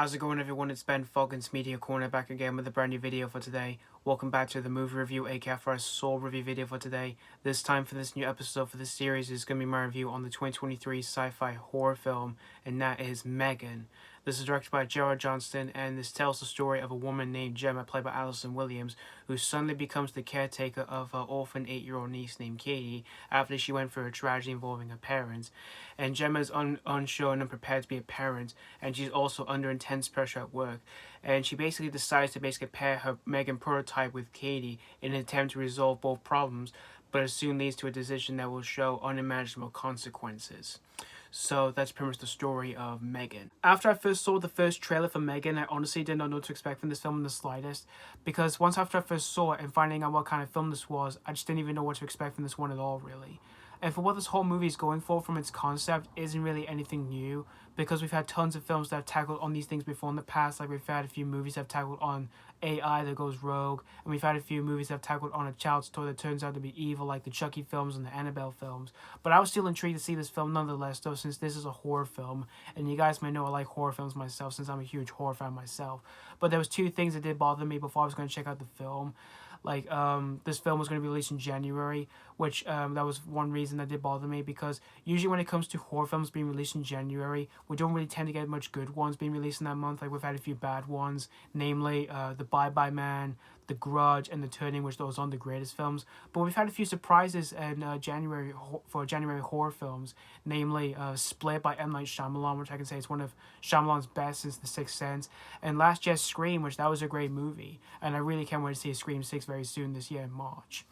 How's it going, everyone? It's Ben Foggins Media Corner back again with a brand new video for today. Welcome back to the movie review, aka for our Soul review video for today. This time for this new episode for this series is going to be my review on the 2023 sci-fi horror film, and that is M3GAN. This is directed by Gerard, Johnstone, and this tells the story of a woman named Jenna, played by Allison Williams, who suddenly becomes the caretaker of her orphan 8-year-old niece named Katie after she went through a tragedy involving her parents. And Gemma is unsure and unprepared to be a parent, and she's also under intense pressure at work. And she basically decides to pair her M3GAN prototype with Katie in an attempt to resolve both problems, but it soon leads to a decision that will show unimaginable consequences. So that's pretty much the story of M3GAN. After I first saw the first trailer for M3GAN, I honestly did not know what to expect from this film in the slightest. Because once after I first saw it and finding out what kind of film this was, I just didn't even know what to expect from this one at all, really. And for what this whole movie is going for from its concept isn't really anything new, because we've had tons of films that have tackled on these things before in the past. Like we've had a few movies that have tackled on AI that goes rogue, and we've had a few movies that have tackled on a child's toy that turns out to be evil, like the Chucky films and the Annabelle films. But I was still intrigued to see this film nonetheless, though, since this is a horror film, and you guys may know I like horror films myself, since I'm a huge horror fan myself. But there was two things that did bother me before I was going to check out the film. Like, this film was going to be released in January, which that was one reason that did bother me, because usually when it comes to horror films being released in January, we don't really tend to get much good ones being released in that month. Like, we've had a few bad ones, namely The Bye-Bye Man, The Grudge, and The Turning, which those aren't the greatest films. But we've had a few surprises in January for January horror films, namely Split by M. Night Shyamalan, which I can say is one of Shyamalan's best since The Sixth Sense, and last year's Scream, which that was a great movie, and I really can't wait to see Scream 6 very soon this year in March.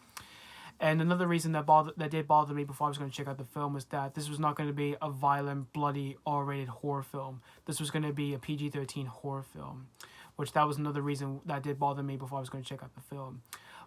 And another reason that did bother me before I was going to check out the film was that this was not going to be a violent, bloody, R-rated horror film. This was going to be a PG-13 horror film, which that was another reason that did bother me before I was going to check out the film.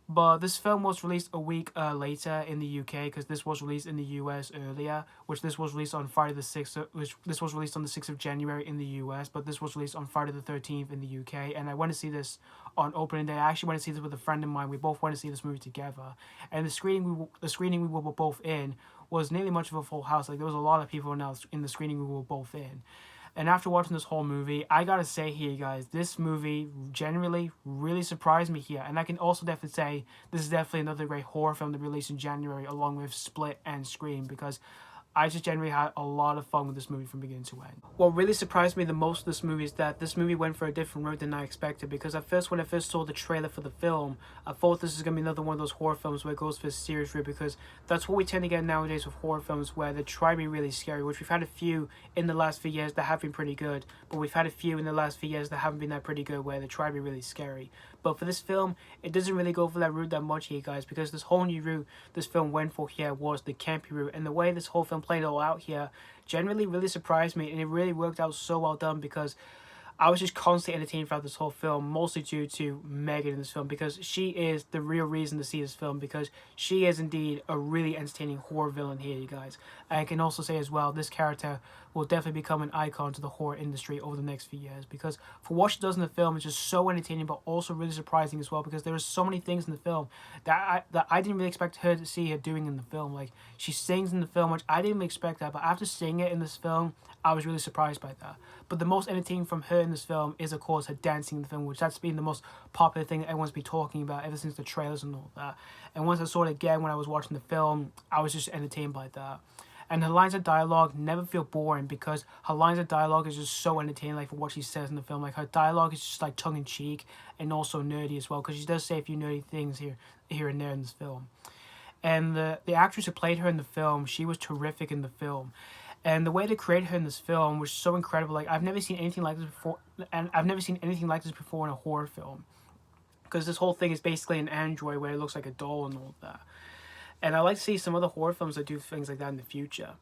But this film was released a week later in the UK, because this was released in the US earlier, which this was released on Friday the 6th, this was released on the 6th of January in the US, but this was released on Friday the 13th in the UK, and I went to see this on opening day. I actually went to see this with a friend of mine. We both went to see this movie together, and the screening we were both in was nearly much of a full house. Like, there was a lot of people in the screening we were both in. And after watching this whole movie, I gotta say here, guys, this movie generally really surprised me here. And I can also definitely say this is definitely another great horror film to be released in January, along with Split and Scream, because I just generally had a lot of fun with this movie from beginning to end. What really surprised me the most of this movie is that this movie went for a different route than I expected, because at first, when I first saw the trailer for the film, I thought this is going to be another one of those horror films where it goes for a serious route, because that's what we tend to get nowadays with horror films, where they try to be really scary, which we've had a few in the last few years that have been pretty good, but we've had a few in the last few years that haven't been that pretty good, where they try to be really scary. But for this film, it doesn't really go for that route that much here, guys, because this whole new route this film went for here was the campy route, and the way this whole film played it all out here generally really surprised me, and it really worked out so well done, because I was just constantly entertained throughout this whole film, mostly due to M3GAN in this film, because she is the real reason to see this film, because she is indeed a really entertaining horror villain here, you guys. I can also say as well, this character will definitely become an icon to the horror industry over the next few years, because for what she does in the film, it's just so entertaining, but also really surprising as well, because there are so many things in the film that I didn't really expect her to see her doing in the film. Like, she sings in the film, which I didn't expect that, but after seeing it in this film, I was really surprised by that. But the most entertaining from her in this film is, of course, her dancing in the film, which that's been the most popular thing that everyone's been talking about ever since the trailers and all that. And once I saw it again when I was watching the film, I was just entertained by that. And her lines of dialogue never feel boring, because her lines of dialogue is just so entertaining, like, for what she says in the film. Like, her dialogue is just, like, tongue-in-cheek and also nerdy as well, because she does say a few nerdy things here and there in this film. And the actress who played her in the film, she was terrific in the film. And the way they created her in this film was so incredible. Like, I've never seen anything like this before, and I've never seen anything like this before in a horror film. Because this whole thing is basically an android where it looks like a doll and all that. And I like to see some other horror films that do things like that in the future.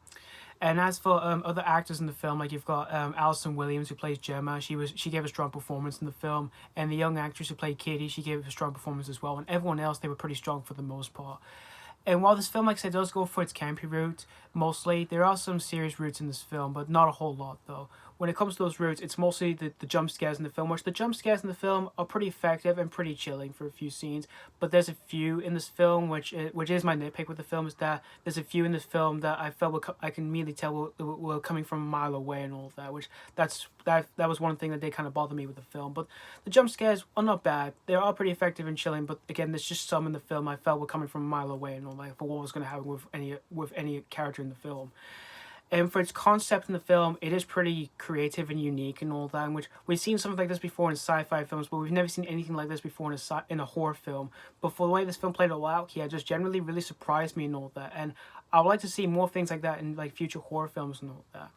And as for other actors in the film, like, you've got Allison Williams, who plays Gemma. She gave a strong performance in the film. And the young actress who played Katie, she gave a strong performance as well. And everyone else, they were pretty strong for the most part. And while this film, like I said, does go for its campy route, mostly, there are some serious roots in this film, but not a whole lot, though. when it comes to those roots, it's mostly the jump scares in the film, which the jump scares in the film are pretty effective and pretty chilling for a few scenes. But there's a few in this film, which is my nitpick with the film, is that there's a few in this film that I felt I can immediately tell were coming from a mile away and all of that, which that was one thing that did kind of bother me with the film. But the jump scares are not bad. They are pretty effective and chilling, but again, there's just some in the film I felt were coming from a mile away and all that for what was going to happen with any character in the film. And for its concept in the film, it is pretty creative and unique and all that, which we've seen something like this before in sci-fi films, but we've never seen anything like this before in a horror film. But for the way this film played out here, just generally really surprised me and all that. And I would like to see more things like that in like future horror films and all that.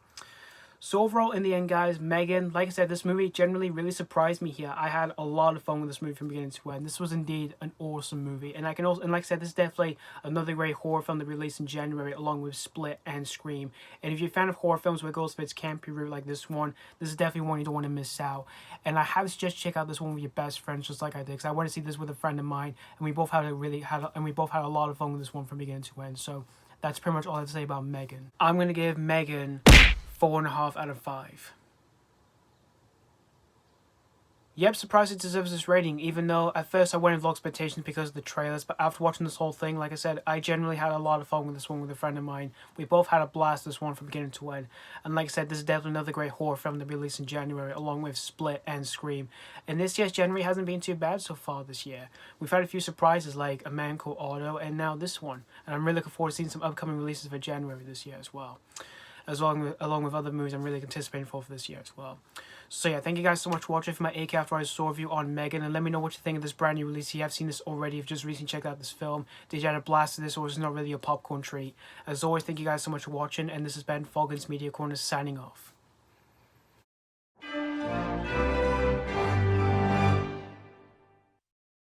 So overall, in the end, guys, M3GAN, like I said, this movie generally really surprised me here. I had a lot of fun with this movie from beginning to end. This was indeed an awesome movie. And like I said, this is definitely another great horror film that released in January, along with Split and Scream. And if you're a fan of horror films where it goes for its campy route like this one, this is definitely one you don't want to miss out. And I highly suggest check out this one with your best friends, just like I did, because I went to see this with a friend of mine, and we both had a lot of fun with this one from beginning to end. So that's pretty much all I have to say about M3GAN. I'm gonna give M3GAN 4.5 out of 5. Yep, surprised it deserves this rating, even though at first I went in with low expectations because of the trailers, but after watching this whole thing, like I said, I generally had a lot of fun with this one with a friend of mine. We both had a blast this one from beginning to end. And like I said, this is definitely another great horror film that released in January, along with Split and Scream. And this year's January hasn't been too bad so far this year. We've had a few surprises like A Man Called Otto and now this one. And I'm really looking forward to seeing some upcoming releases for January this year as well. Along with other movies I'm really anticipating for this year as well. So yeah, thank you guys so much for watching for my AK After I Saw review on M3GAN, and let me know what you think of this brand new release. If you have seen this already, if you just recently checked out this film, did you have a blast of this, or was it not really a popcorn treat? As always, thank you guys so much for watching, and this has been M3GAN's Media Corner signing off.